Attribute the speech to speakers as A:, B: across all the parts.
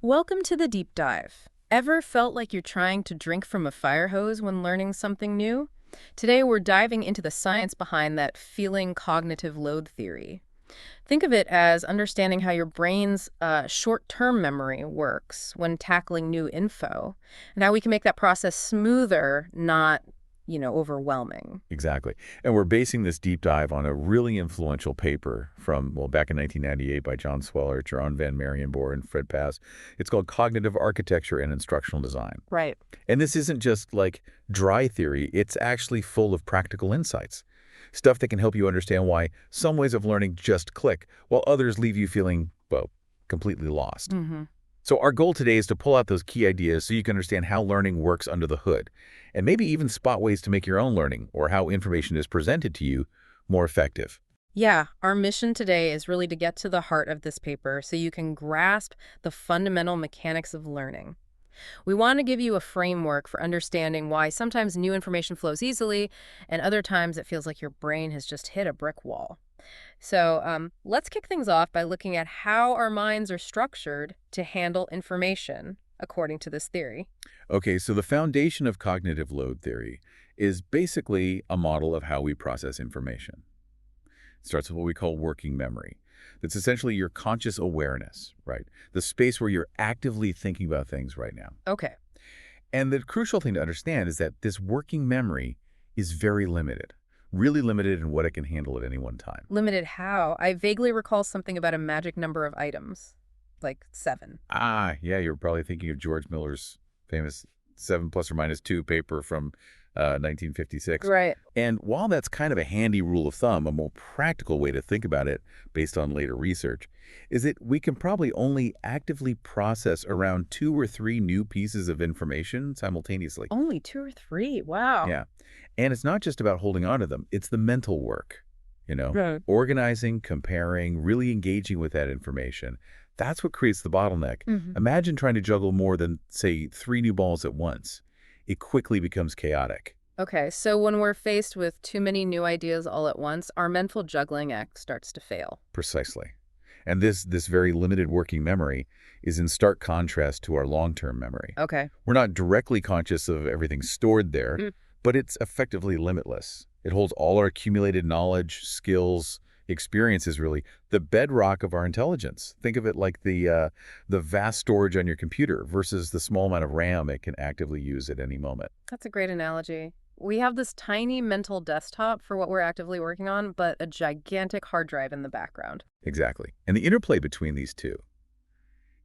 A: Welcome to the deep dive. Ever felt like you're trying to drink from a fire hose when learning something new? Today we're diving into the science behind that feeling cognitive load theory. Think of it as understanding how your brain's short-term memory works when tackling new info, and how we can make that process smoother, not, overwhelming.
B: Exactly. And we're basing this deep dive on a really influential paper from, well, back in 1998 by John Sweller, Jaron Van Marienboer, and Fred Paz. It's called Cognitive Architecture and Instructional Design.
A: Right.
B: And this isn't just like dry theory, it's actually full of practical insights. Stuff that can help you understand why some ways of learning just click, while others leave you feeling, well, completely lost.
A: Mm-hmm.
B: So our goal today is to pull out those key ideas so you can understand how learning works under the hood, and maybe even spot ways to make your own learning or how information is presented to you more effective.
A: Yeah, our mission today is really to get to the heart of this paper so you can grasp the fundamental mechanics of learning. We want to give you a framework for understanding why sometimes new information flows easily and other times it feels like your brain has just hit a brick wall. So let's kick things off by looking at how our minds are structured to handle information, according to this theory.
B: Okay, so the foundation of cognitive load theory is basically a model of how we process information. It starts with what we call working memory. That's essentially your conscious awareness, right? The space where you're actively thinking about things right now.
A: Okay.
B: And the crucial thing to understand is that this working memory is very limited, really limited in what it can handle at any one time.
A: Limited how? I vaguely recall something about a magic number of items, like 7.
B: Yeah, you're probably thinking of George Miller's famous 7 plus or minus 2 paper from 1956.
A: Right.
B: And while that's kind of a handy rule of thumb, a more practical way to think about it based on later research, is that we can probably only actively process around 2 or 3 new pieces of information simultaneously.
A: Only 2 or 3. Wow.
B: Yeah. And it's not just about holding on to them, it's the mental work,
A: Right.
B: organizing, comparing, really engaging with that information. That's what creates the bottleneck.
A: Hmm.
B: Imagine trying to juggle more than, say, 3 new balls at once. It quickly becomes chaotic.
A: Okay, so when we're faced with too many new ideas all at once, our mental juggling act starts to fail.
B: Precisely. And this very limited working memory is in stark contrast to our long-term memory.
A: Okay.
B: We're not directly conscious of everything stored there,
A: Mm.
B: but it's effectively limitless. It holds all our accumulated knowledge, skills, experiences, really, the bedrock of our intelligence. Think of it like the vast storage on your computer versus the small amount of RAM it can actively use at any moment.
A: That's a great analogy. We have this tiny mental desktop for what we're actively working on, but a gigantic hard drive in the background.
B: Exactly. And the interplay between these two,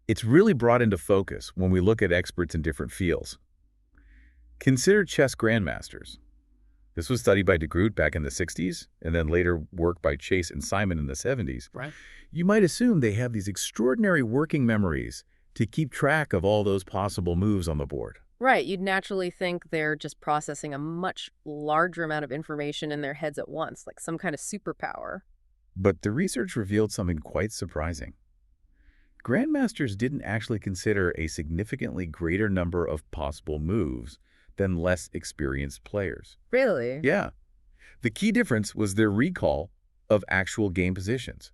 B: it's really brought into focus when we look at experts in different fields. Consider chess grandmasters. This was studied by DeGroote back in the 60s, and then later work by Chase and Simon in the 70s.
A: Right.
B: You might assume they have these extraordinary working memories to keep track of all those possible moves on the board.
A: Right, you'd naturally think they're just processing a much larger amount of information in their heads at once, like some kind of superpower.
B: But the research revealed something quite surprising. Grandmasters didn't actually consider a significantly greater number of possible moves than less experienced players.
A: Really?
B: Yeah. The key difference was their recall of actual game positions.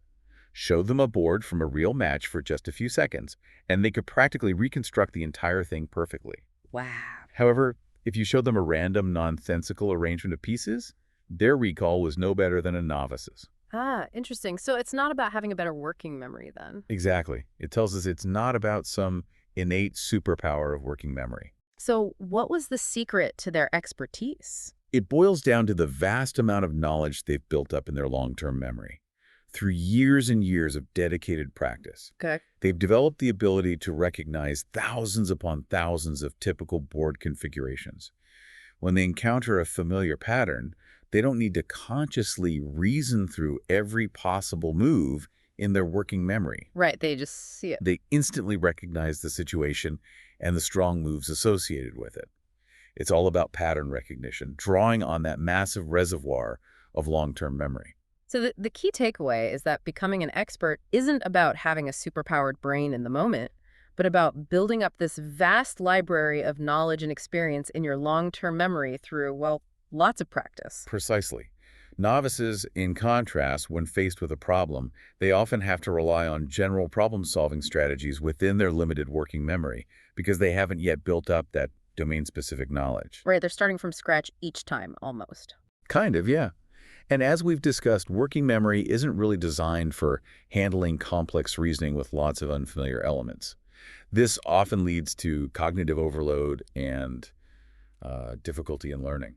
B: Show them a board from a real match for just a few seconds, and they could practically reconstruct the entire thing perfectly.
A: Wow.
B: However, if you showed them a random, nonsensical arrangement of pieces, their recall was no better than a novice's.
A: Ah, interesting. So it's not about having a better working memory then.
B: Exactly. It tells us it's not about some innate superpower of working memory.
A: So what was the secret to their expertise?
B: It boils down to the vast amount of knowledge they've built up in their long-term memory. Through years and years of dedicated practice,
A: Okay.
B: they've developed the ability to recognize thousands upon thousands of typical board configurations. When they encounter a familiar pattern, they don't need to consciously reason through every possible move in their working memory.
A: Right, they just see it.
B: They instantly recognize the situation and the strong moves associated with it. It's all about pattern recognition, drawing on that massive reservoir of long-term memory.
A: So the key takeaway is that becoming an expert isn't about having a superpowered brain in the moment, but about building up this vast library of knowledge and experience in your long-term memory through, well, lots of practice.
B: Precisely. Novices, in contrast, when faced with a problem, they often have to rely on general problem-solving strategies within their limited working memory because they haven't yet built up that domain-specific knowledge.
A: Right, they're starting from scratch each time, almost.
B: Kind of, yeah. And as we've discussed, working memory isn't really designed for handling complex reasoning with lots of unfamiliar elements. This often leads to cognitive overload and difficulty in learning.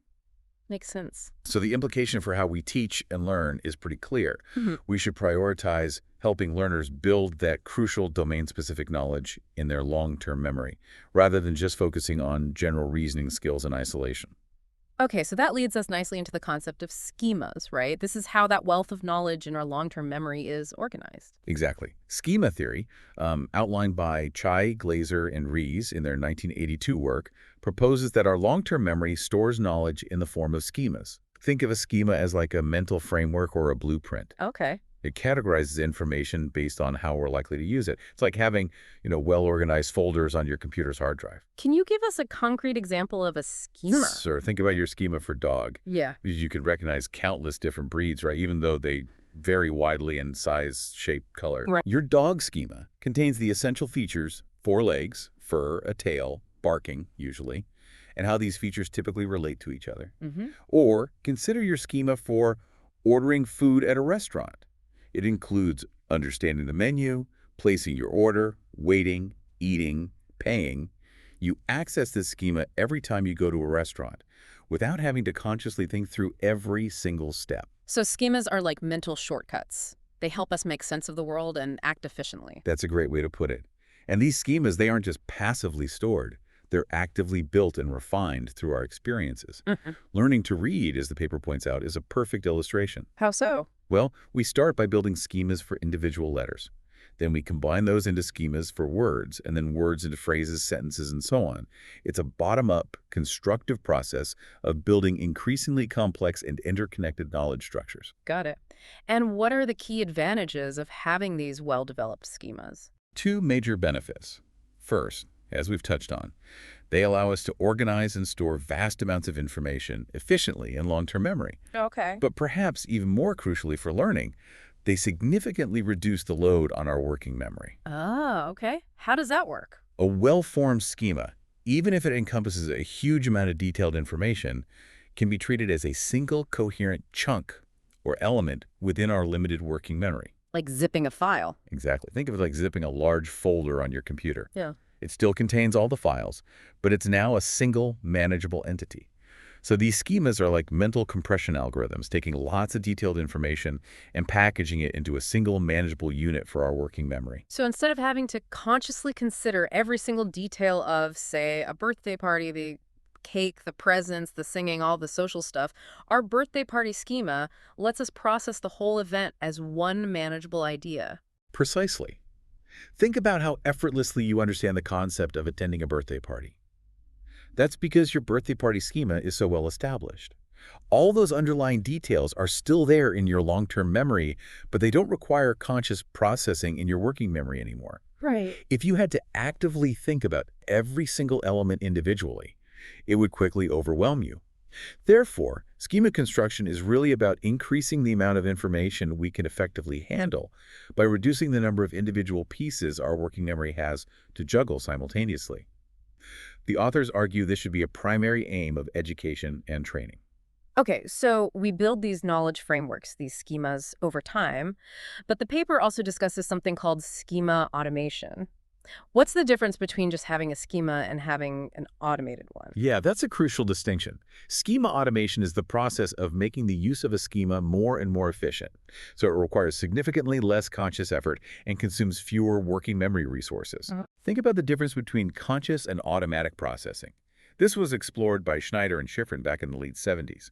A: Makes sense.
B: So the implication for how we teach and learn is pretty clear.
A: Mhm.
B: We should prioritize helping learners build that crucial domain-specific knowledge in their long-term memory, rather than just focusing on general reasoning skills in isolation.
A: Okay, so that leads us nicely into the concept of schemas, right? This is how that wealth of knowledge in our long-term memory is organized.
B: Exactly. Schema theory, outlined by Chai, Glaser, and Rees in their 1982 work, proposes that our long-term memory stores knowledge in the form of schemas. Think of a schema as like a mental framework or a blueprint.
A: Okay.
B: It categorizes information based on how we're likely to use it. It's like having, well-organized folders on your computer's hard drive.
A: Can you give us a concrete example of a schema?
B: Sure. Think about your schema for dog.
A: Yeah.
B: You could recognize countless different breeds, right? Even though they vary widely in size, shape, color.
A: Right.
B: Your dog schema contains the essential features: 4 legs, fur, a tail, barking, usually, and how these features typically relate to each other.
A: Mm-hmm.
B: Or consider your schema for ordering food at a restaurant. It includes understanding the menu, placing your order, waiting, eating, paying. You access this schema every time you go to a restaurant without having to consciously think through every single step.
A: So schemas are like mental shortcuts. They help us make sense of the world and act efficiently.
B: That's a great way to put it. And these schemas, they aren't just passively stored. They're actively built and refined through our experiences.
A: Mhm.
B: Learning to read, as the paper points out, is a perfect illustration.
A: How so?
B: Well, we start by building schemas for individual letters. Then we combine those into schemas for words, and then words into phrases, sentences, and so on. It's a bottom-up, constructive process of building increasingly complex and interconnected knowledge structures.
A: Got it. And what are the key advantages of having these well-developed schemas?
B: 2 major benefits. First, as we've touched on, they allow us to organize and store vast amounts of information efficiently in long-term memory.
A: Okay.
B: But perhaps even more crucially for learning, they significantly reduce the load on our working memory.
A: Oh, okay. How does that work?
B: A well-formed schema, even if it encompasses a huge amount of detailed information, can be treated as a single coherent chunk or element within our limited working memory.
A: Like zipping a file.
B: Exactly. Think of it like zipping a large folder on your computer.
A: Yeah.
B: It still contains all the files, but it's now a single manageable entity. So these schemas are like mental compression algorithms, taking lots of detailed information and packaging it into a single manageable unit for our working memory.
A: So instead of having to consciously consider every single detail of, say, a birthday party, the cake, the presents, the singing, all the social stuff, our birthday party schema lets us process the whole event as one manageable idea.
B: Precisely. Think about how effortlessly you understand the concept of attending a birthday party. That's because your birthday party schema is so well established. All those underlying details are still there in your long-term memory, but they don't require conscious processing in your working memory anymore.
A: Right.
B: If you had to actively think about every single element individually, it would quickly overwhelm you. Therefore, schema construction is really about increasing the amount of information we can effectively handle by reducing the number of individual pieces our working memory has to juggle simultaneously. The authors argue this should be a primary aim of education and training.
A: Okay, so we build these knowledge frameworks, these schemas, over time, but the paper also discusses something called schema automation. What's the difference between just having a schema and having an automated one?
B: Yeah, that's a crucial distinction. Schema automation is the process of making the use of a schema more and more efficient. So it requires significantly less conscious effort and consumes fewer working memory resources. Think about the difference between conscious and automatic processing. This was explored by Schneider and Schifrin back in the late 70s.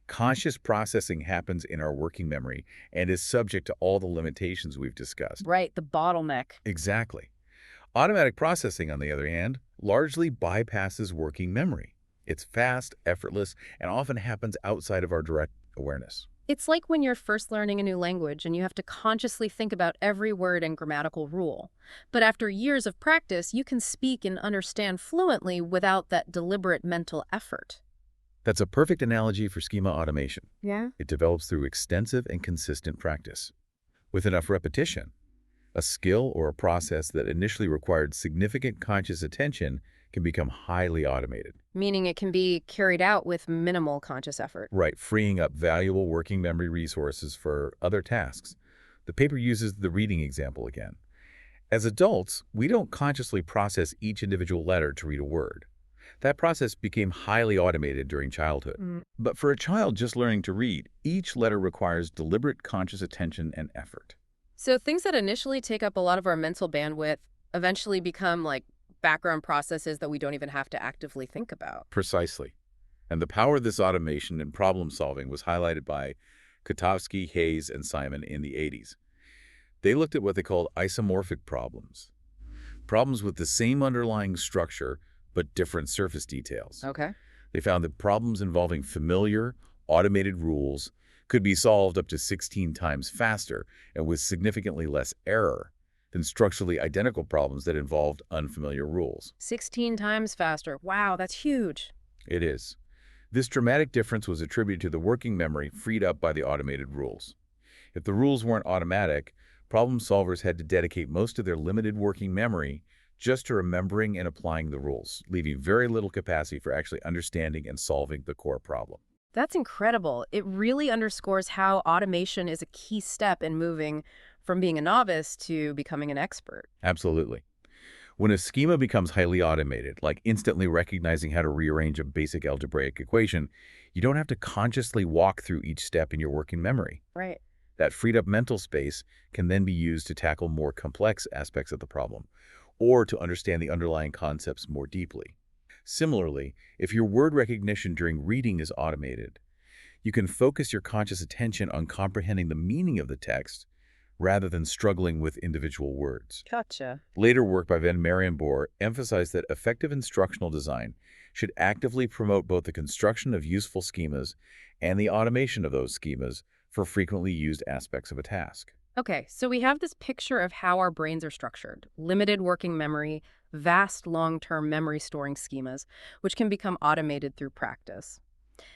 B: Conscious processing happens in our working memory and is subject to all the limitations we've discussed.
A: Right, the bottleneck.
B: Exactly. Automatic processing, on the other hand, largely bypasses working memory. It's fast, effortless, and often happens outside of our direct awareness.
A: It's like when you're first learning a new language and you have to consciously think about every word and grammatical rule. But after years of practice, you can speak and understand fluently without that deliberate mental effort.
B: That's a perfect analogy for schema automation.
A: Yeah.
B: It develops through extensive and consistent practice. With enough repetition, a skill or a process that initially required significant conscious attention can become highly automated.
A: Meaning it can be carried out with minimal conscious effort.
B: Right, freeing up valuable working memory resources for other tasks. The paper uses the reading example again. As adults, we don't consciously process each individual letter to read a word. That process became highly automated during childhood.
A: Mm.
B: But for a child just learning to read, each letter requires deliberate conscious attention and effort.
A: So things that initially take up a lot of our mental bandwidth eventually become like background processes that we don't even have to actively think about.
B: Precisely. And the power of this automation in problem solving was highlighted by Kotowski, Hayes, and Simon in the 80s. They looked at what they called isomorphic problems, problems with the same underlying structure but different surface details.
A: Okay.
B: They found that problems involving familiar, automated rules could be solved up to 16 times faster and with significantly less error than structurally identical problems that involved unfamiliar rules.
A: 16 times faster. Wow, that's huge.
B: It is. This dramatic difference was attributed to the working memory freed up by the automated rules. If the rules weren't automatic, problem solvers had to dedicate most of their limited working memory just to remembering and applying the rules, leaving very little capacity for actually understanding and solving the core problem.
A: That's incredible. It really underscores how automation is a key step in moving from being a novice to becoming an expert.
B: Absolutely. When a schema becomes highly automated, like instantly recognizing how to rearrange a basic algebraic equation, you don't have to consciously walk through each step in your working memory.
A: Right.
B: That freed up mental space can then be used to tackle more complex aspects of the problem, or to understand the underlying concepts more deeply. Similarly, if your word recognition during reading is automated, you can focus your conscious attention on comprehending the meaning of the text rather than struggling with individual words.
A: Gotcha.
B: Later work by Van Marienboer emphasized that effective instructional design should actively promote both the construction of useful schemas and the automation of those schemas for frequently used aspects of a task.
A: Okay, so we have this picture of how our brains are structured. Limited working memory, vast long-term memory storing schemas, which can become automated through practice.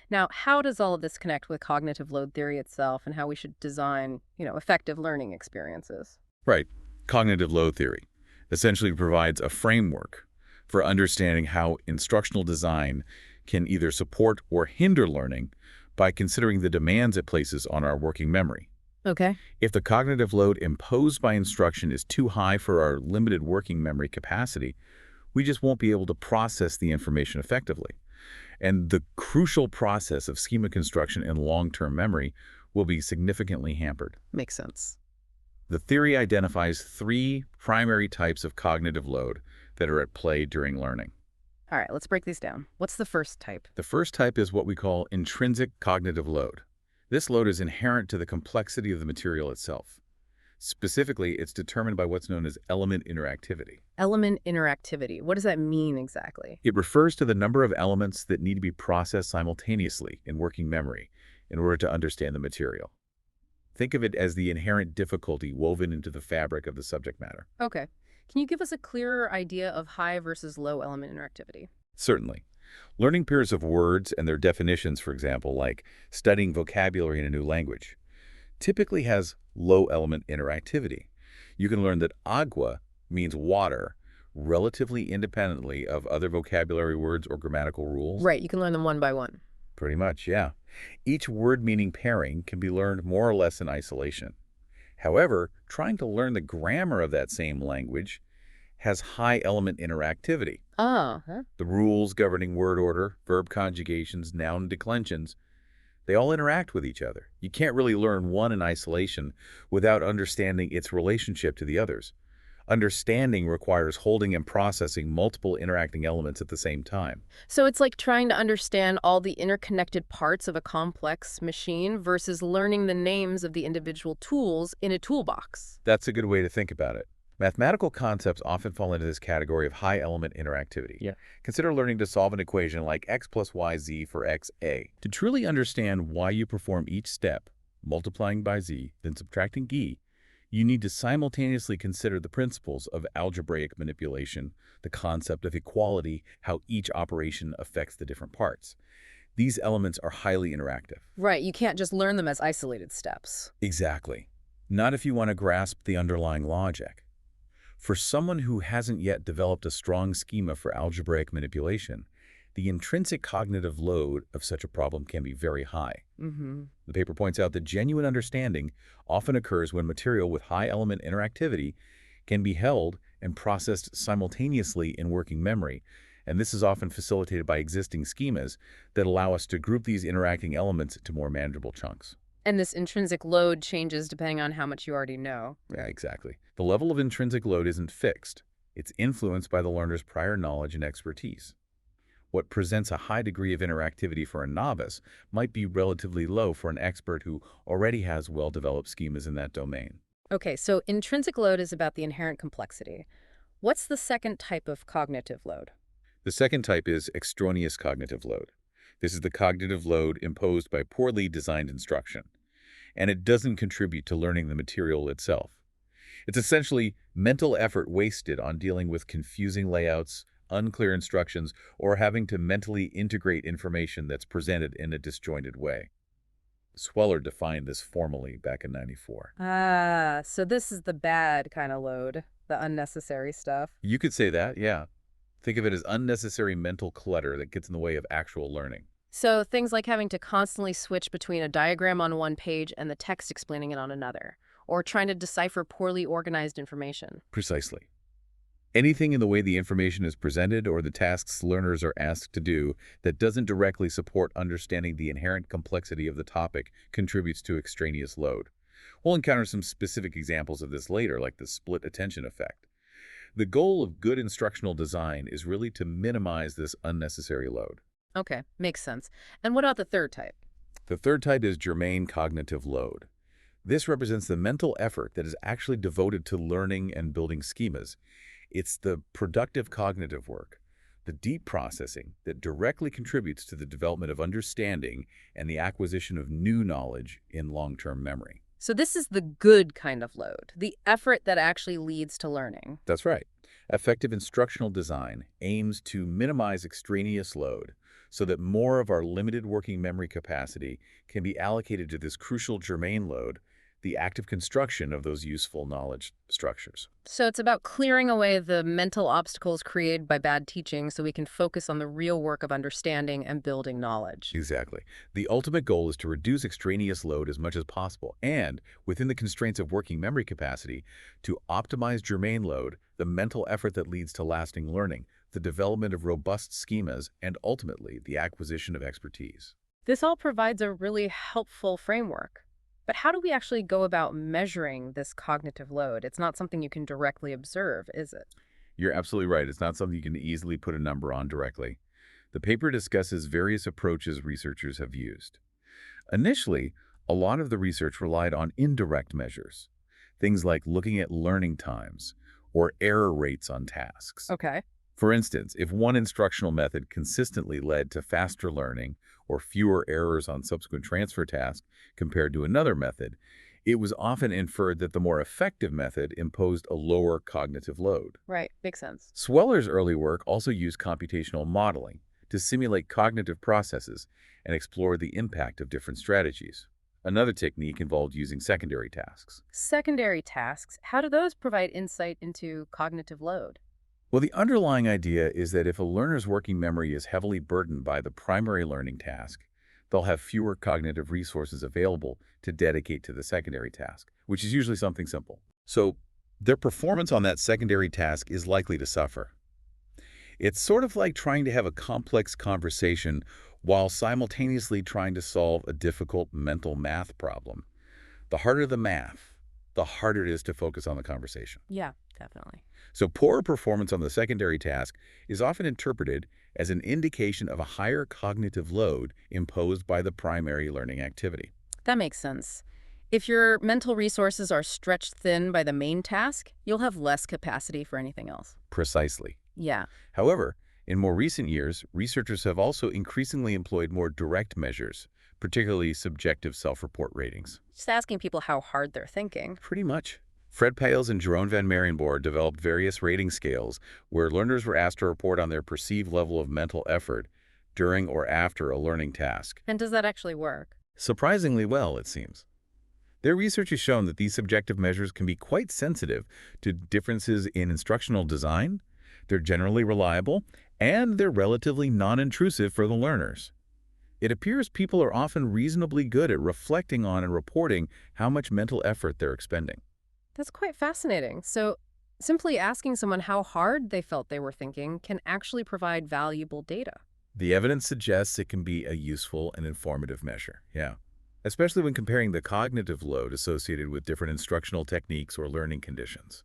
A: Now, how does all of this connect with cognitive load theory itself and how we should design, effective learning experiences?
B: Right. Cognitive load theory essentially provides a framework for understanding how instructional design can either support or hinder learning by considering the demands it places on our working memory.
A: Okay.
B: If the cognitive load imposed by instruction is too high for our limited working memory capacity, we just won't be able to process the information effectively. And the crucial process of schema construction in long-term memory will be significantly hampered.
A: Makes sense.
B: The theory identifies three primary types of cognitive load that are at play during learning.
A: All right, let's break these down. What's the first type?
B: The first type is what we call intrinsic cognitive load. This load is inherent to the complexity of the material itself. Specifically, it's determined by what's known as element interactivity.
A: Element interactivity. What does that mean exactly?
B: It refers to the number of elements that need to be processed simultaneously in working memory in order to understand the material. Think of it as the inherent difficulty woven into the fabric of the subject matter.
A: Okay. Can you give us a clearer idea of high versus low element interactivity?
B: Certainly. Learning pairs of words and their definitions, for example, like studying vocabulary in a new language, typically has low element interactivity. You can learn that agua means water relatively independently of other vocabulary words or grammatical rules.
A: Right, you can learn them one by one.
B: Pretty much, yeah. Each word meaning pairing can be learned more or less in isolation. However, trying to learn the grammar of that same language has high element interactivity.
A: Ah, huh?
B: The rules governing word order, verb conjugations, noun declensions, they all interact with each other. You can't really learn one in isolation without understanding its relationship to the others. Understanding requires holding and processing multiple interacting elements at the same time.
A: So it's like trying to understand all the interconnected parts of a complex machine versus learning the names of the individual tools in a toolbox.
B: That's a good way to think about it. Mathematical concepts often fall into this category of high element interactivity.
A: Yeah.
B: Consider learning to solve an equation like x plus yz for xa. To truly understand why you perform each step, multiplying by z, then subtracting g, you need to simultaneously consider the principles of algebraic manipulation, the concept of equality, how each operation affects the different parts. These elements are highly interactive.
A: Right, you can't just learn them as isolated steps.
B: Exactly. Not if you want to grasp the underlying logic. For someone who hasn't yet developed a strong schema for algebraic manipulation, the intrinsic cognitive load of such a problem can be very high.
A: Mm-hmm.
B: The paper points out that genuine understanding often occurs when material with high element interactivity can be held and processed simultaneously in working memory, and this is often facilitated by existing schemas that allow us to group these interacting elements into more manageable chunks.
A: And this intrinsic load changes depending on how much you already know.
B: Yeah, exactly. The level of intrinsic load isn't fixed. It's influenced by the learner's prior knowledge and expertise. What presents a high degree of interactivity for a novice might be relatively low for an expert who already has well-developed schemas in that domain.
A: Okay, so intrinsic load is about the inherent complexity. What's the second type of cognitive load?
B: The second type is extraneous cognitive load. This is the cognitive load imposed by poorly designed instruction, and it doesn't contribute to learning the material itself. It's essentially mental effort wasted on dealing with confusing layouts, unclear instructions, or having to mentally integrate information that's presented in a disjointed way. Sweller defined this formally back in '94.
A: Ah, so this is the bad kind of load, the unnecessary stuff.
B: You could say that, yeah. Think of it as unnecessary mental clutter that gets in the way of actual learning.
A: So things like having to constantly switch between a diagram on one page and the text explaining it on another, or trying to decipher poorly organized information.
B: Precisely. Anything in the way the information is presented or the tasks learners are asked to do that doesn't directly support understanding the inherent complexity of the topic contributes to extraneous load. We'll encounter some specific examples of this later, like the split attention effect. The goal of good instructional design is really to minimize this unnecessary load.
A: Okay, makes sense. And what about the third type?
B: The third type is germane cognitive load. This represents the mental effort that is actually devoted to learning and building schemas. It's the productive cognitive work, the deep processing that directly contributes to the development of understanding and the acquisition of new knowledge in long-term memory.
A: So this is the good kind of load, the effort that actually leads to learning.
B: That's right. Effective instructional design aims to minimize extraneous load so that more of our limited working memory capacity can be allocated to this crucial germane load, the active construction of those useful knowledge structures.
A: So it's about clearing away the mental obstacles created by bad teaching so we can focus on the real work of understanding and building knowledge.
B: Exactly. The ultimate goal is to reduce extraneous load as much as possible and, within the constraints of working memory capacity, to optimize germane load, the mental effort that leads to lasting learning, the development of robust schemas, and ultimately the acquisition of expertise.
A: This all provides a really helpful framework. But how do we actually go about measuring this cognitive load? It's not something you can directly observe, is it?
B: You're absolutely right. It's not something you can easily put a number on directly. The paper discusses various approaches researchers have used. Initially, a lot of the research relied on indirect measures, things like looking at learning times or error rates on tasks.
A: Okay.
B: For instance, if one instructional method consistently led to faster learning or fewer errors on subsequent transfer tasks compared to another method, it was often inferred that the more effective method imposed a lower cognitive load.
A: Right. Makes sense.
B: Sweller's early work also used computational modeling to simulate cognitive processes and explore the impact of different strategies. Another technique involved using secondary tasks.
A: Secondary tasks, how do those provide insight into cognitive load?
B: Well, the underlying idea is that if a learner's working memory is heavily burdened by the primary learning task, they'll have fewer cognitive resources available to dedicate to the secondary task, which is usually something simple. So their performance on that secondary task is likely to suffer. It's sort of like trying to have a complex conversation while simultaneously trying to solve a difficult mental math problem. The harder the math, the harder it is to focus on the conversation.
A: Yeah, definitely.
B: So poor performance on the secondary task is often interpreted as an indication of a higher cognitive load imposed by the primary learning activity.
A: That makes sense. If your mental resources are stretched thin by the main task, you'll have less capacity for anything else.
B: Precisely.
A: Yeah.
B: However, in more recent years, researchers have also increasingly employed more direct measures, particularly subjective self-report ratings.
A: Just asking people how hard they're thinking.
B: Pretty much. Fred Pales and Jeroen van Marienboer developed various rating scales where learners were asked to report on their perceived level of mental effort during or after a learning task.
A: And does that actually work?
B: Surprisingly well, it seems. Their research has shown that these subjective measures can be quite sensitive to differences in instructional design, they're generally reliable, and they're relatively non-intrusive for the learners. It appears people are often reasonably good at reflecting on and reporting how much mental effort they're expending.
A: That's quite fascinating. So, simply asking someone how hard they felt they were thinking can actually provide valuable data.
B: The evidence suggests it can be a useful and informative measure, yeah, especially when comparing the cognitive load associated with different instructional techniques or learning conditions.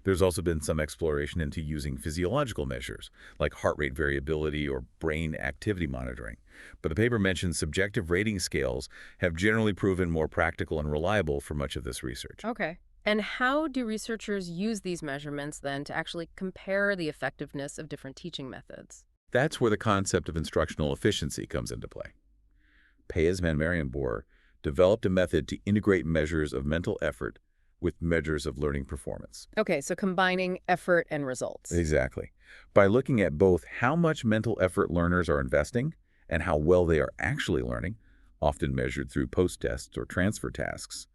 B: There's also been some exploration into using physiological measures, like heart rate variability or brain activity monitoring. But the paper mentions subjective rating scales have generally proven more practical and reliable for much of this research.
A: Okay. And how do researchers use these measurements then to actually compare the effectiveness of different teaching methods?
B: That's where the concept of instructional efficiency comes into play. Payas van Marienboer developed a method to integrate measures of mental effort with measures of learning performance.
A: Okay, so combining effort and results.
B: Exactly. By looking at both how much mental effort learners are investing and how well they are actually learning, often measured through post-tests or transfer tasks,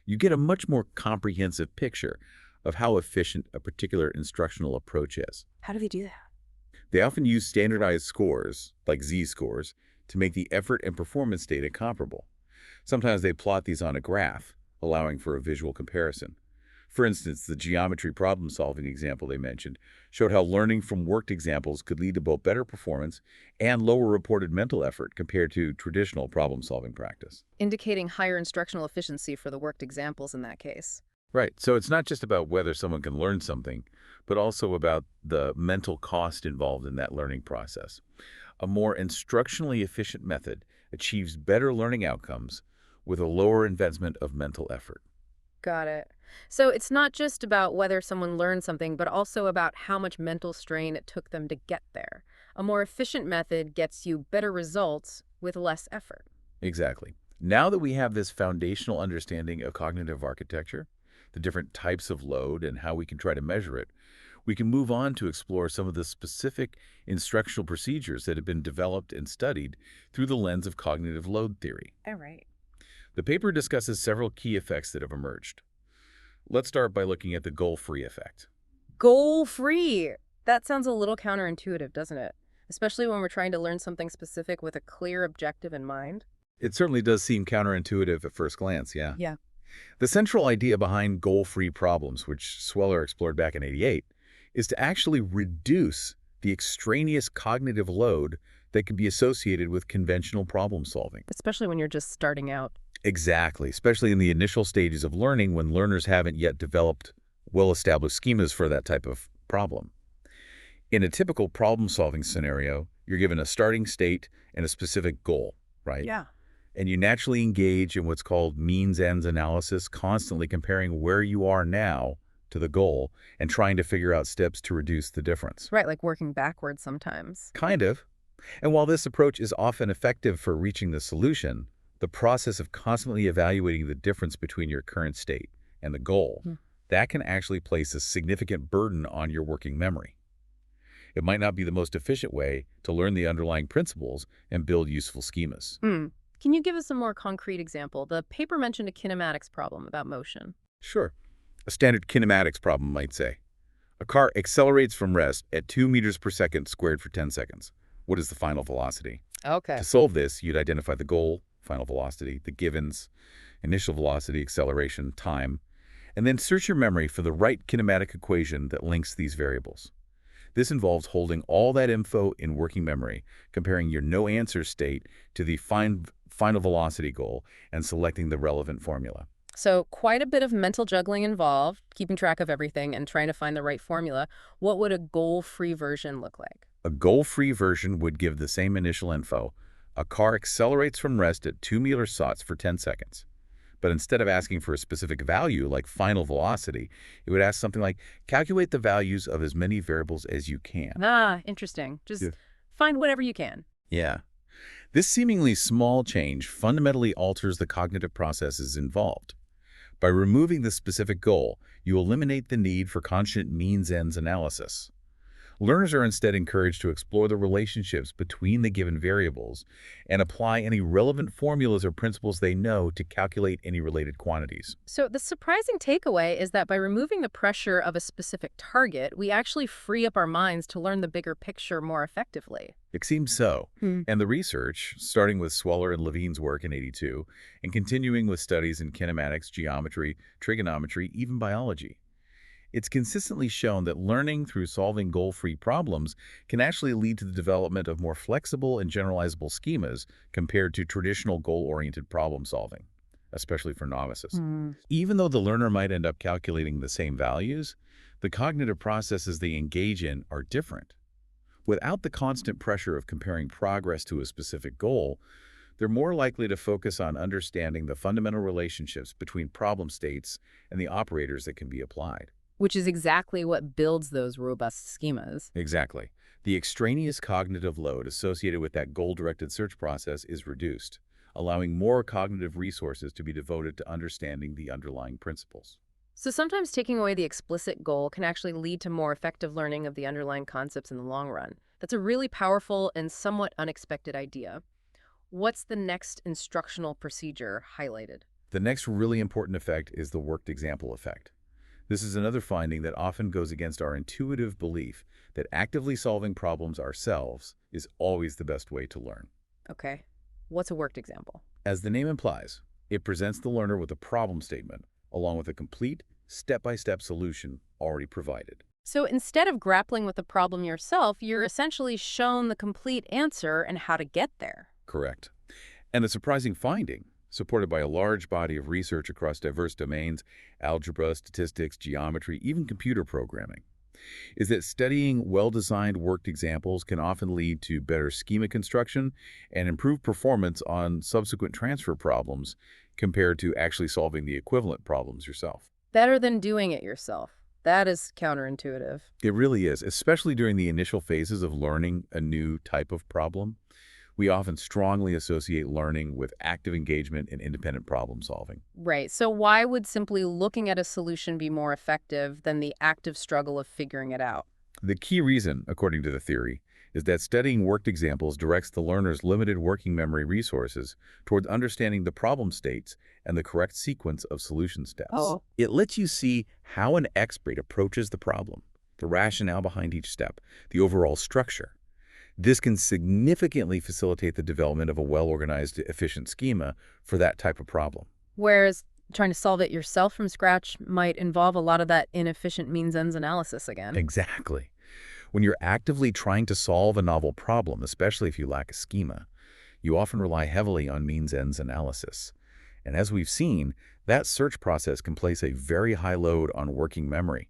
B: you get a much more comprehensive picture of how efficient a particular instructional approach is.
A: How do they do that?
B: They often use standardized scores, like Z-scores, to make the effort and performance data comparable. Sometimes they plot these on a graph, allowing for a visual comparison. For instance, the geometry problem-solving example they mentioned showed how learning from worked examples could lead to both better performance and lower reported mental effort compared to traditional problem-solving practice.
A: Indicating higher instructional efficiency for the worked examples in that case.
B: Right, so it's not just about whether someone can learn something, but also about the mental cost involved in that learning process. A more instructionally efficient method achieves better learning outcomes with a lower investment of mental effort.
A: Got it. So it's not just about whether someone learned something, but also about how much mental strain it took them to get there. A more efficient method gets you better results with less effort.
B: Exactly. Now that we have this foundational understanding of cognitive architecture, the different types of load and how we can try to measure it, we can move on to explore some of the specific instructional procedures that have been developed and studied through the lens of cognitive load theory.
A: All right.
B: The paper discusses several key effects that have emerged. Let's start by looking at the goal-free effect.
A: Goal-free. That sounds a little counterintuitive, doesn't it? Especially when we're trying to learn something specific with a clear objective in mind.
B: It certainly does seem counterintuitive at first glance, yeah.
A: Yeah.
B: The central idea behind goal-free problems, which Sweller explored back in '88, is to actually reduce the extraneous cognitive load that can be associated with conventional problem solving.
A: Especially when you're just starting out.
B: Exactly, especially in the initial stages of learning when learners haven't yet developed well-established schemas for that type of problem. In a typical problem-solving scenario, you're given a starting state and a specific goal, right?
A: Yeah.
B: And you naturally engage in what's called means-ends analysis, constantly comparing where you are now to the goal and trying to figure out steps to reduce the difference.
A: Right, like working backwards sometimes.
B: Kind of. And while this approach is often effective for reaching the solution, the process of constantly evaluating the difference between your current state and the goal,
A: Hmm.
B: that can actually place a significant burden on your working memory. It might not be the most efficient way to learn the underlying principles and build useful schemas.
A: Hmm. Can you give us a more concrete example? The paper mentioned a kinematics problem about motion.
B: Sure. A standard kinematics problem might say, a car accelerates from rest at 2 meters per second squared for 10 seconds. What is the final velocity?
A: Okay.
B: To solve this, you'd identify the goal, final velocity, the givens, initial velocity, acceleration, time, and then search your memory for the right kinematic equation that links these variables. This involves holding all that info in working memory, comparing your no-answer state to the final velocity goal, and selecting the relevant formula.
A: So quite a bit of mental juggling involved, keeping track of everything and trying to find the right formula. What would a goal-free version look like?
B: A goal-free version would give the same initial info. A car accelerates from rest at 2 meter sots for 10 seconds. But instead of asking for a specific value like final velocity, it would ask something like, calculate the values of as many variables as you can.
A: Ah, interesting. Just find whatever you can.
B: Yeah. This seemingly small change fundamentally alters the cognitive processes involved. By removing the specific goal, you eliminate the need for constant means-ends analysis. Learners are instead encouraged to explore the relationships between the given variables and apply any relevant formulas or principles they know to calculate any related quantities.
A: So, the surprising takeaway is that by removing the pressure of a specific target, we actually free up our minds to learn the bigger picture more effectively.
B: It seems so.
A: Hmm.
B: And the research, starting with Sweller and Levine's work in '82, and continuing with studies in kinematics, geometry, trigonometry, even biology, it's consistently shown that learning through solving goal-free problems can actually lead to the development of more flexible and generalizable schemas compared to traditional goal-oriented problem solving, especially for novices.
A: Hmm.
B: Even though the learner might end up calculating the same values, the cognitive processes they engage in are different. Without the constant pressure of comparing progress to a specific goal, they're more likely to focus on understanding the fundamental relationships between problem states and the operators that can be applied.
A: Which is exactly what builds those robust schemas.
B: Exactly. The extraneous cognitive load associated with that goal-directed search process is reduced, allowing more cognitive resources to be devoted to understanding the underlying principles.
A: So sometimes taking away the explicit goal can actually lead to more effective learning of the underlying concepts in the long run. That's a really powerful and somewhat unexpected idea. What's the next instructional procedure highlighted?
B: The next really important effect is the worked example effect. This is another finding that often goes against our intuitive belief that actively solving problems ourselves is always the best way to learn.
A: Okay. What's a worked example?
B: As the name implies, it presents the learner with a problem statement, along with a complete, step-by-step solution already provided.
A: So instead of grappling with the problem yourself, you're essentially shown the complete answer and how to get there.
B: Correct. And a surprising finding, supported by a large body of research across diverse domains, algebra, statistics, geometry, even computer programming, is that studying well-designed worked examples can often lead to better schema construction and improved performance on subsequent transfer problems compared to actually solving the equivalent problems yourself.
A: Better than doing it yourself. That is counterintuitive.
B: It really is, especially during the initial phases of learning a new type of problem. We often strongly associate learning with active engagement in independent problem solving.
A: Right. So why would simply looking at a solution be more effective than the active struggle of figuring it out?
B: The key reason, according to the theory, is that studying worked examples directs the learner's limited working memory resources toward understanding the problem states and the correct sequence of solution steps.
A: Oh.
B: It lets you see how an expert approaches the problem, the rationale behind each step, the overall structure. This can significantly facilitate the development of a well-organized, efficient schema for that type of problem.
A: Whereas trying to solve it yourself from scratch might involve a lot of that inefficient means-ends analysis again.
B: Exactly. When you're actively trying to solve a novel problem, especially if you lack a schema, you often rely heavily on means-ends analysis. And as we've seen, that search process can place a very high load on working memory,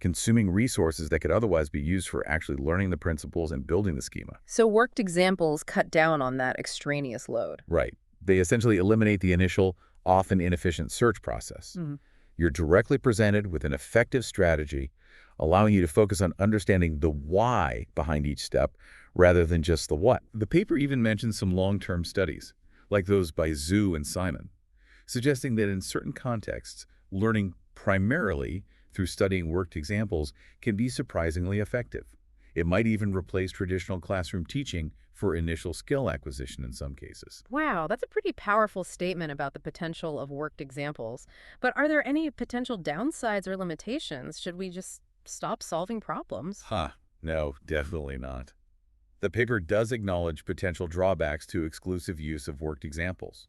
B: consuming resources that could otherwise be used for actually learning the principles and building the schema.
A: So worked examples cut down on that extraneous load.
B: Right. They essentially eliminate the initial, often inefficient search process.
A: Mhm.
B: You're directly presented with an effective strategy, allowing you to focus on understanding the why behind each step rather than just the what. The paper even mentions some long-term studies, like those by Zhu and Simon, suggesting that in certain contexts, learning primarily through studying worked examples can be surprisingly effective. It might even replace traditional classroom teaching for initial skill acquisition in some cases.
A: Wow, that's a pretty powerful statement about the potential of worked examples. But are there any potential downsides or limitations? Should we just stop solving problems?
B: No, definitely not. The paper does acknowledge potential drawbacks to exclusive use of worked examples.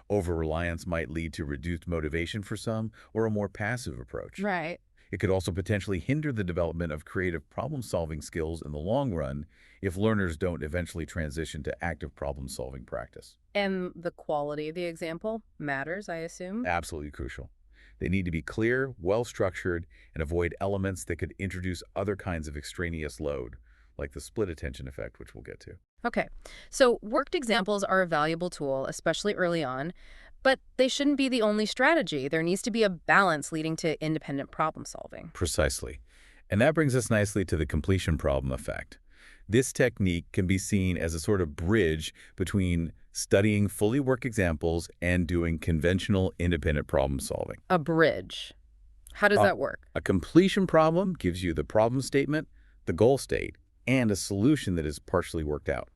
B: Over-reliance might lead to reduced motivation for some or a more passive approach.
A: Right.
B: It could also potentially hinder the development of creative problem-solving skills in the long run if learners don't eventually transition to active problem-solving practice.
A: And the quality of the example matters, I assume?
B: Absolutely crucial. They need to be clear, well-structured, and avoid elements that could introduce other kinds of extraneous load, like the split attention effect, which we'll get to.
A: Okay, so worked examples are a valuable tool, especially early on, but they shouldn't be the only strategy. There needs to be a balance leading to independent problem solving.
B: Precisely. And that brings us nicely to the completion problem effect. This technique can be seen as a sort of bridge between studying fully worked examples and doing conventional independent problem solving.
A: A bridge. How does
B: Uh,
A: that work?
B: A completion problem gives you the problem statement, the goal state, and a solution that is partially worked out.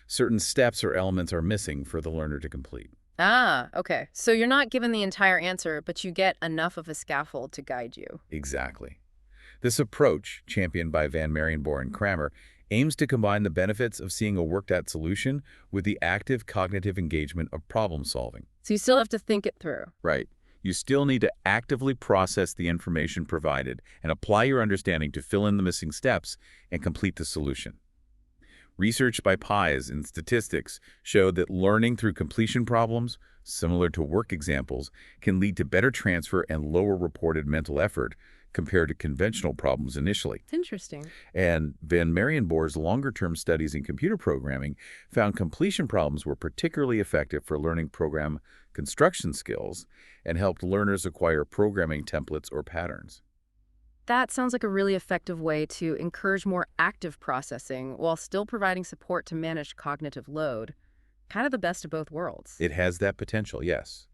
B: Certain steps or elements are missing for the learner to complete.
A: Ah, okay. So you're not given the entire answer, but you get enough of a scaffold to guide you.
B: Exactly. This approach, championed by Van Marienborn and Kramer, aims to combine the benefits of seeing a worked-out solution with the active cognitive engagement of problem solving.
A: So you still have to think it through.
B: Right. You still need to actively process the information provided and apply your understanding to fill in the missing steps and complete the solution. Research by Pies in statistics showed that learning through completion problems, similar to work examples, can lead to better transfer and lower reported mental effort compared to conventional problems initially.
A: Interesting.
B: And Van Marienbor's longer-term studies in computer programming found completion problems were particularly effective for learning program construction skills and helped learners acquire programming templates or patterns.
A: That sounds like a really effective way to encourage more active processing while still providing support to manage cognitive load. Kind of the best of both worlds.
B: It has that potential, yes.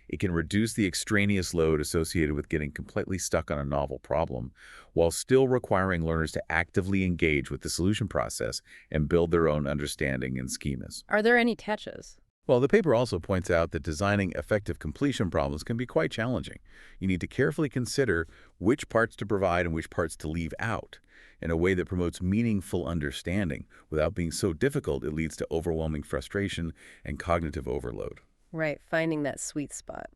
B: It can reduce the extraneous load associated with getting completely stuck on a novel problem, while still requiring learners to actively engage with the solution process and build their own understanding and schemas.
A: Are there any catches?
B: Well, the paper also points out that designing effective completion problems can be quite challenging. You need to carefully consider which parts to provide and which parts to leave out in a way that promotes meaningful understanding. Without being so difficult, it leads to overwhelming frustration and cognitive overload.
A: Right, finding that sweet spot.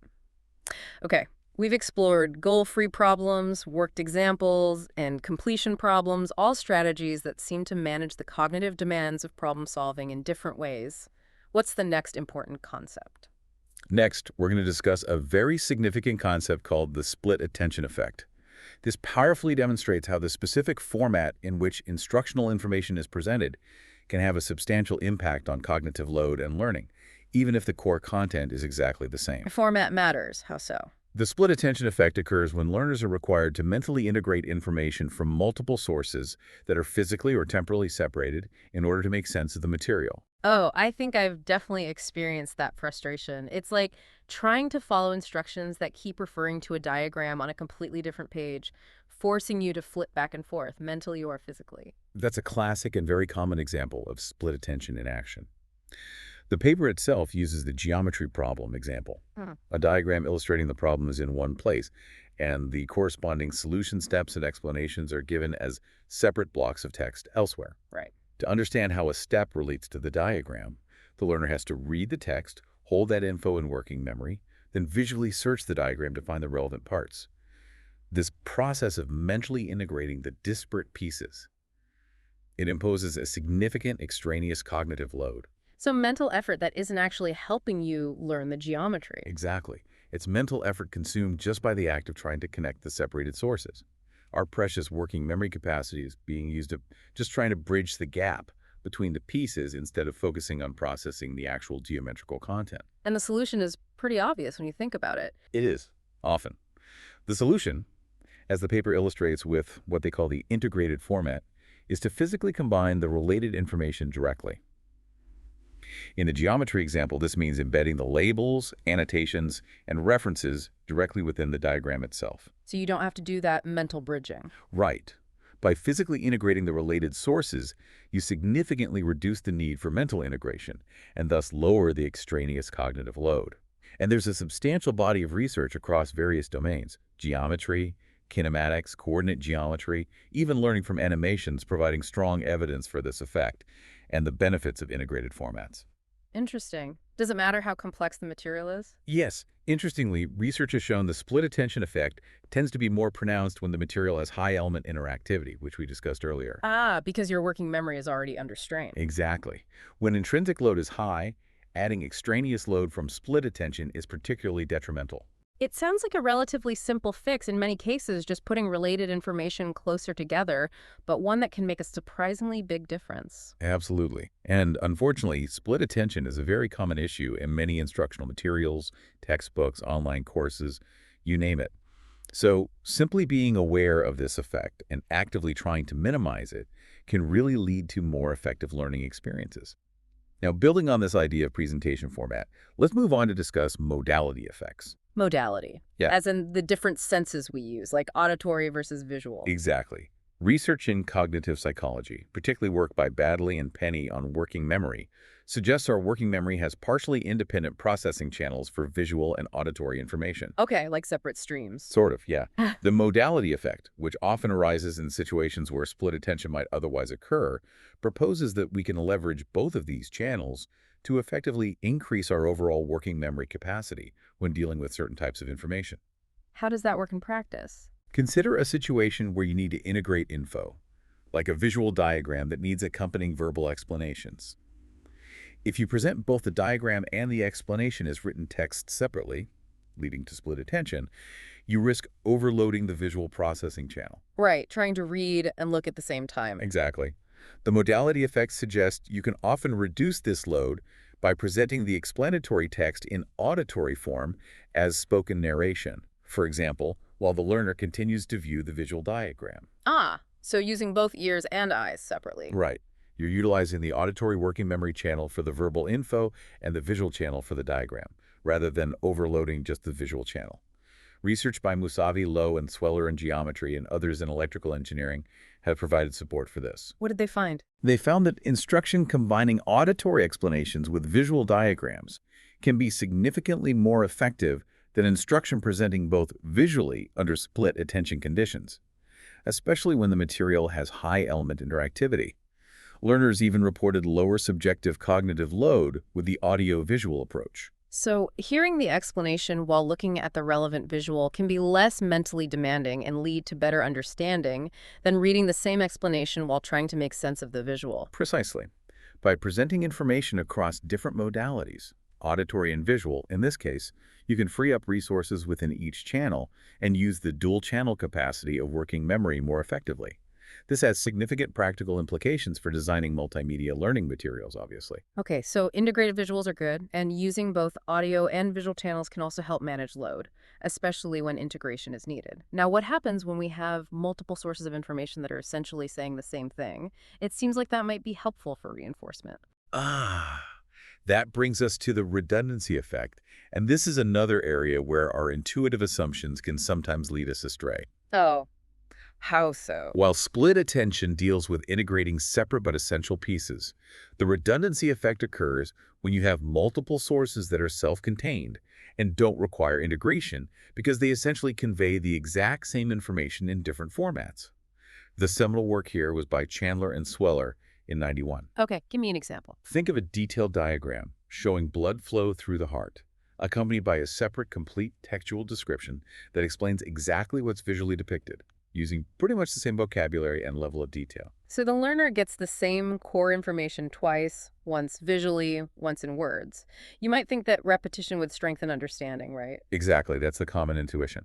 A: Okay, we've explored goal-free problems, worked examples, and completion problems, all strategies that seem to manage the cognitive demands of problem solving in different ways. What's the next important concept?
B: Next, we're going to discuss a very significant concept called the split attention effect. This powerfully demonstrates how the specific format in which instructional information is presented can have a substantial impact on cognitive load and learning, even if the core content is exactly the same.
A: Format matters. How so?
B: The split attention effect occurs when learners are required to mentally integrate information from multiple sources that are physically or temporally separated in order to make sense of the material.
A: Oh, I think I've definitely experienced that frustration. It's like trying to follow instructions that keep referring to a diagram on a completely different page, forcing you to flip back and forth, mentally or physically.
B: That's a classic and very common example of split attention in action. The paper itself uses the geometry problem example. A diagram illustrating the problem is in one place, and the corresponding solution steps and explanations are given as separate blocks of text elsewhere.
A: Right.
B: To understand how a step relates to the diagram, the learner has to read the text, hold that info in working memory, then visually search the diagram to find the relevant parts. This process of mentally integrating the disparate pieces, it imposes a significant extraneous cognitive load.
A: So mental effort that isn't actually helping you learn the geometry.
B: Exactly. It's mental effort consumed just by the act of trying to connect the separated sources. Our precious working memory capacity is being used to just trying to bridge the gap between the pieces instead of focusing on processing the actual geometrical content.
A: And the solution is pretty obvious when you think about it.
B: It is, often. The solution, as the paper illustrates with what they call the integrated format, is to physically combine the related information directly. In the geometry example, this means embedding the labels, annotations, and references directly within the diagram itself.
A: So you don't have to do that mental bridging.
B: Right. By physically integrating the related sources, you significantly reduce the need for mental integration and thus lower the extraneous cognitive load. And there's a substantial body of research across various domains: geometry, kinematics, coordinate geometry, even learning from animations, providing strong evidence for this effect and the benefits of integrated formats.
A: Interesting. Does it matter how complex the material is?
B: Yes. Interestingly, research has shown the split attention effect tends to be more pronounced when the material has high element interactivity, which we discussed earlier.
A: Ah, because your working memory is already under strain.
B: Exactly. When intrinsic load is high, adding extraneous load from split attention is particularly detrimental.
A: It sounds like a relatively simple fix in many cases, just putting related information closer together, but one that can make a surprisingly big difference.
B: Absolutely. And unfortunately, split attention is a very common issue in many instructional materials, textbooks, online courses, you name it. So simply being aware of this effect and actively trying to minimize it can really lead to more effective learning experiences. Now, building on this idea of presentation format, let's move on to discuss modality effects.
A: Modality.
B: Yeah.
A: As in the different senses we use, like auditory versus visual.
B: Exactly. Research in cognitive psychology, particularly work by Badley and Penny on working memory, suggests our working memory has partially independent processing channels for visual and auditory information.
A: Okay, like separate streams.
B: Sort of, yeah. The modality effect, which often arises in situations where split attention might otherwise occur, proposes that we can leverage both of these channels to effectively increase our overall working memory capacity when dealing with certain types of information.
A: How does that work in practice?
B: Consider a situation where you need to integrate info, like a visual diagram that needs accompanying verbal explanations. If you present both the diagram and the explanation as written text separately, leading to split attention, you risk overloading the visual processing channel.
A: Right, trying to read and look at the same time.
B: Exactly. The modality effects suggest you can often reduce this load by presenting the explanatory text in auditory form as spoken narration, for example, while the learner continues to view the visual diagram.
A: Ah, so using both ears and eyes separately.
B: Right. You're utilizing the auditory working memory channel for the verbal info and the visual channel for the diagram, rather than overloading just the visual channel. Research by Musavi, Lowe, and Sweller in geometry and others in electrical engineering have provided support for this.
A: What did they find?
B: They found that instruction combining auditory explanations with visual diagrams can be significantly more effective than instruction presenting both visually under split attention conditions, especially when the material has high element interactivity. Learners even reported lower subjective cognitive load with the audio-visual approach.
A: So, hearing the explanation while looking at the relevant visual can be less mentally demanding and lead to better understanding than reading the same explanation while trying to make sense of the visual.
B: Precisely. By presenting information across different modalities, auditory and visual, in this case, you can free up resources within each channel and use the dual channel capacity of working memory more effectively. This has significant practical implications for designing multimedia learning materials, obviously.
A: Okay, so integrated visuals are good, and using both audio and visual channels can also help manage load, especially when integration is needed. Now, what happens when we have multiple sources of information that are essentially saying the same thing? It seems like that might be helpful for reinforcement.
B: Ah, that brings us to the redundancy effect, and this is another area where our intuitive assumptions can sometimes lead us astray.
A: Oh, how so?
B: While split attention deals with integrating separate but essential pieces, the redundancy effect occurs when you have multiple sources that are self-contained and don't require integration because they essentially convey the exact same information in different formats. The seminal work here was by Chandler and Sweller in '91.
A: Okay, give me an example.
B: Think of a detailed diagram showing blood flow through the heart, accompanied by a separate, complete textual description that explains exactly what's visually depicted, using pretty much the same vocabulary and level of detail.
A: So the learner gets the same core information twice, once visually, once in words. You might think that repetition would strengthen understanding, right?
B: Exactly, that's the common intuition.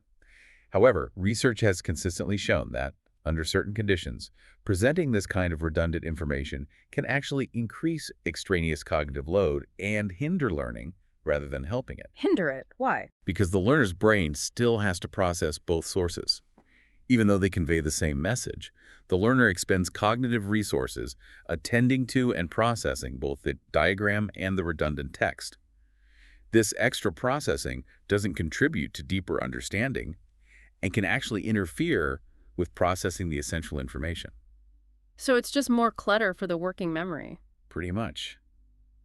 B: However, research has consistently shown that, under certain conditions, presenting this kind of redundant information can actually increase extraneous cognitive load and hinder learning rather than helping it,
A: Hinder it. Why?
B: because the learner's brain still has to process both sources. Even though they convey the same message, the learner expends cognitive resources attending to and processing both the diagram and the redundant text. This extra processing doesn't contribute to deeper understanding and can actually interfere with processing the essential information.
A: So it's just more clutter for the working memory.
B: Pretty much.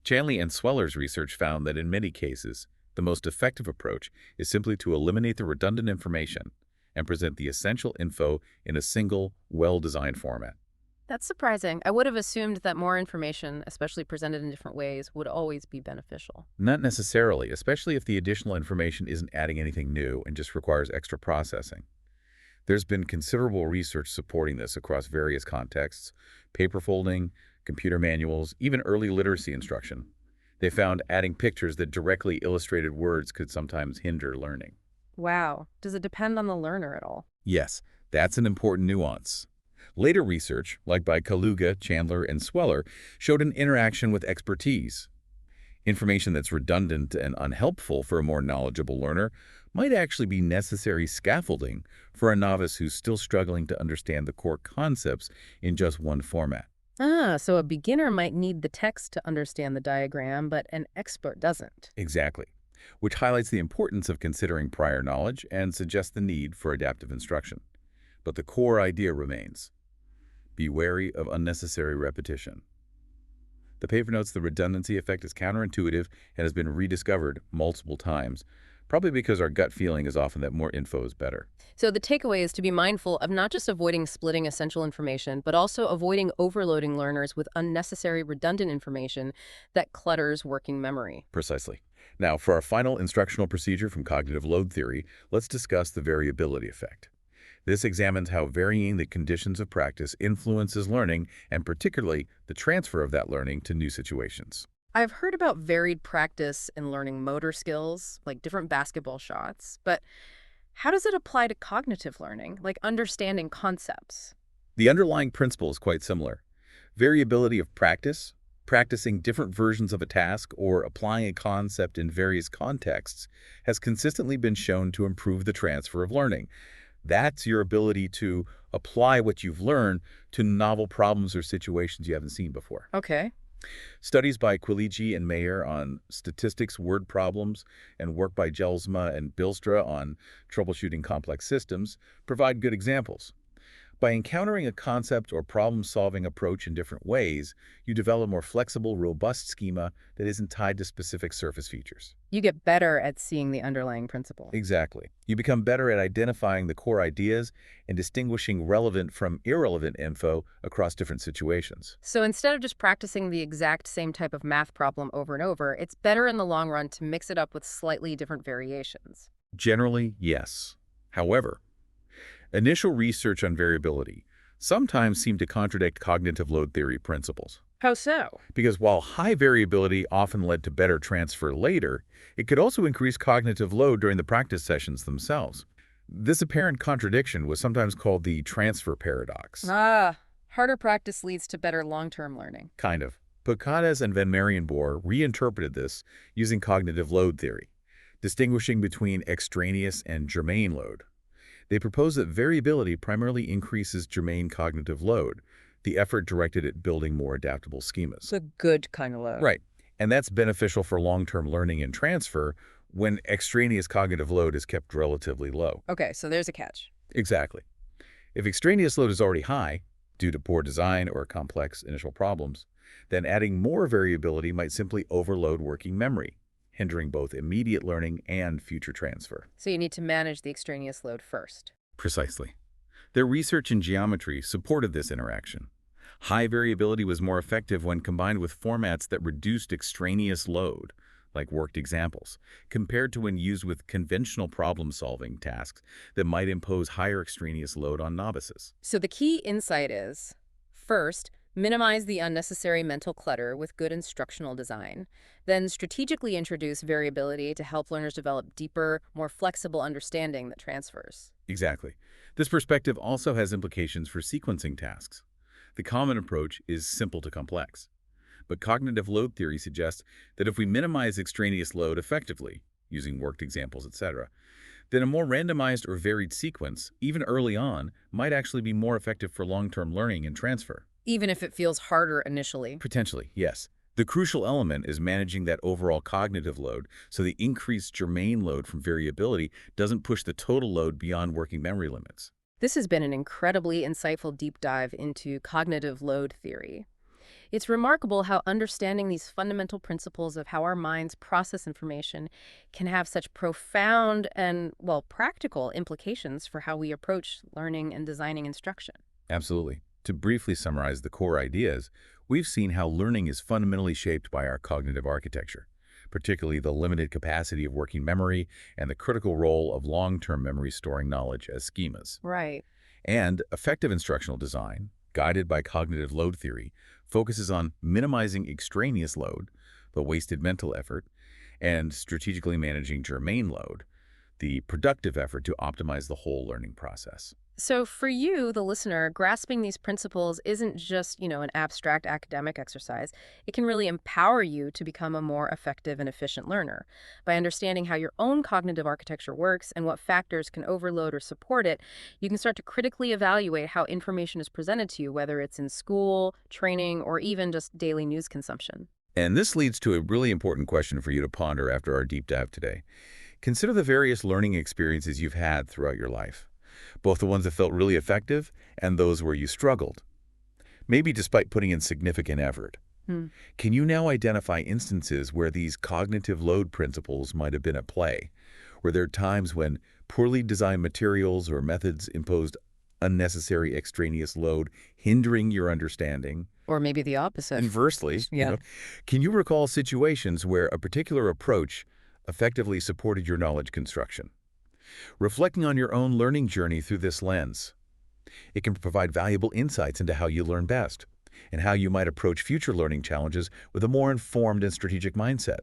B: Chanley and Sweller's research found that in many cases, the most effective approach is simply to eliminate the redundant information and present the essential info in a single, well-designed format.
A: That's surprising. I would have assumed that more information, especially presented in different ways, would always be beneficial.
B: Not necessarily, especially if the additional information isn't adding anything new and just requires extra processing. There's been considerable research supporting this across various contexts: paper folding, computer manuals, even early literacy instruction. They found adding pictures that directly illustrated words could sometimes hinder learning.
A: Wow. Does it depend on the learner at all?
B: Yes, that's an important nuance. Later research, like by Kaluga, Chandler, and Sweller, showed an interaction with expertise. Information that's redundant and unhelpful for a more knowledgeable learner might actually be necessary scaffolding for a novice who's still struggling to understand the core concepts in just one format.
A: Ah, so a beginner might need the text to understand the diagram, but an expert doesn't.
B: Exactly, which highlights the importance of considering prior knowledge and suggests the need for adaptive instruction. But the core idea remains. Be wary of unnecessary repetition. The paper notes the redundancy effect is counterintuitive and has been rediscovered multiple times, probably because our gut feeling is often that more info is better.
A: So the takeaway is to be mindful of not just avoiding splitting essential information, but also avoiding overloading learners with unnecessary redundant information that clutters working memory.
B: Precisely. Now, for our final instructional procedure from cognitive load theory, let's discuss the variability effect. This examines how varying the conditions of practice influences learning, and particularly the transfer of that learning to new situations.
A: I've heard about varied practice in learning motor skills, like different basketball shots, but how does it apply to cognitive learning, like understanding concepts?
B: The underlying principle is quite similar. Variability of practice, practicing different versions of a task or applying a concept in various contexts, has consistently been shown to improve the transfer of learning. That's your ability to apply what you've learned to novel problems or situations you haven't seen before.
A: Okay.
B: Studies by Quiligi and Mayer on statistics word problems and work by Jelsma and Bilstra on troubleshooting complex systems provide good examples. By encountering a concept or problem-solving approach in different ways, you develop a more flexible, robust schema that isn't tied to specific surface features.
A: You get better at seeing the underlying principle.
B: Exactly. You become better at identifying the core ideas and distinguishing relevant from irrelevant info across different situations.
A: So instead of just practicing the exact same type of math problem over and over, it's better in the long run to mix it up with slightly different variations.
B: Generally, yes. However, initial research on variability sometimes seem to contradict cognitive load theory principles.
A: How so?
B: Because while high variability often led to better transfer later, it could also increase cognitive load during the practice sessions themselves. This apparent contradiction was sometimes called the transfer paradox.
A: Harder practice leads to better long-term learning.
B: Kind of. Pocahontas and Van Marienboer reinterpreted this using cognitive load theory, distinguishing between extraneous and germane load. They propose that variability primarily increases germane cognitive load, the effort directed at building more adaptable schemas.
A: The good kind of load.
B: Right. And that's beneficial for long-term learning and transfer when extraneous cognitive load is kept relatively low.
A: Okay, so there's a catch.
B: Exactly. If extraneous load is already high, due to poor design or complex initial problems, then adding more variability might simply overload working memory, hindering both immediate learning and future transfer.
A: So you need to manage the extraneous load first.
B: Precisely. Their research in geometry supported this interaction. High variability was more effective when combined with formats that reduced extraneous load, like worked examples, compared to when used with conventional problem-solving tasks that might impose higher extraneous load on novices.
A: So the key insight is, first, minimize the unnecessary mental clutter with good instructional design. Then strategically introduce variability to help learners develop deeper, more flexible understanding that transfers.
B: Exactly. This perspective also has implications for sequencing tasks. The common approach is simple to complex. But cognitive load theory suggests that if we minimize extraneous load effectively, using worked examples, etc., then a more randomized or varied sequence, even early on, might actually be more effective for long-term learning and transfer.
A: Even if it feels harder initially.
B: Potentially, yes. The crucial element is managing that overall cognitive load so the increased germane load from variability doesn't push the total load beyond working memory limits.
A: This has been an incredibly insightful deep dive into cognitive load theory. It's remarkable how understanding these fundamental principles of how our minds process information can have such profound and, well, practical implications for how we approach learning and designing instruction.
B: Absolutely. To briefly summarize the core ideas, we've seen how learning is fundamentally shaped by our cognitive architecture, particularly the limited capacity of working memory and the critical role of long-term memory storing knowledge as schemas.
A: Right.
B: And effective instructional design, guided by cognitive load theory, focuses on minimizing extraneous load, the wasted mental effort, and strategically managing germane load, the productive effort to optimize the whole learning process.
A: So for you, the listener, grasping these principles isn't just, an abstract academic exercise. It can really empower you to become a more effective and efficient learner. By understanding how your own cognitive architecture works and what factors can overload or support it, you can start to critically evaluate how information is presented to you, whether it's in school, training, or even just daily news consumption.
B: And this leads to a really important question for you to ponder after our deep dive today. Consider the various learning experiences you've had throughout your life, both the ones that felt really effective and those where you struggled. maybe despite putting in significant effort.
A: Hmm.
B: Can you now identify instances where these cognitive load principles might have been at play? Were there times when poorly designed materials or methods imposed unnecessary extraneous load, hindering your understanding?
A: Or maybe the opposite.
B: Inversely,
A: Yeah.
B: can you recall situations where a particular approach effectively supported your knowledge construction? Reflecting on your own learning journey through this lens, it can provide valuable insights into how you learn best and how you might approach future learning challenges with a more informed and strategic mindset.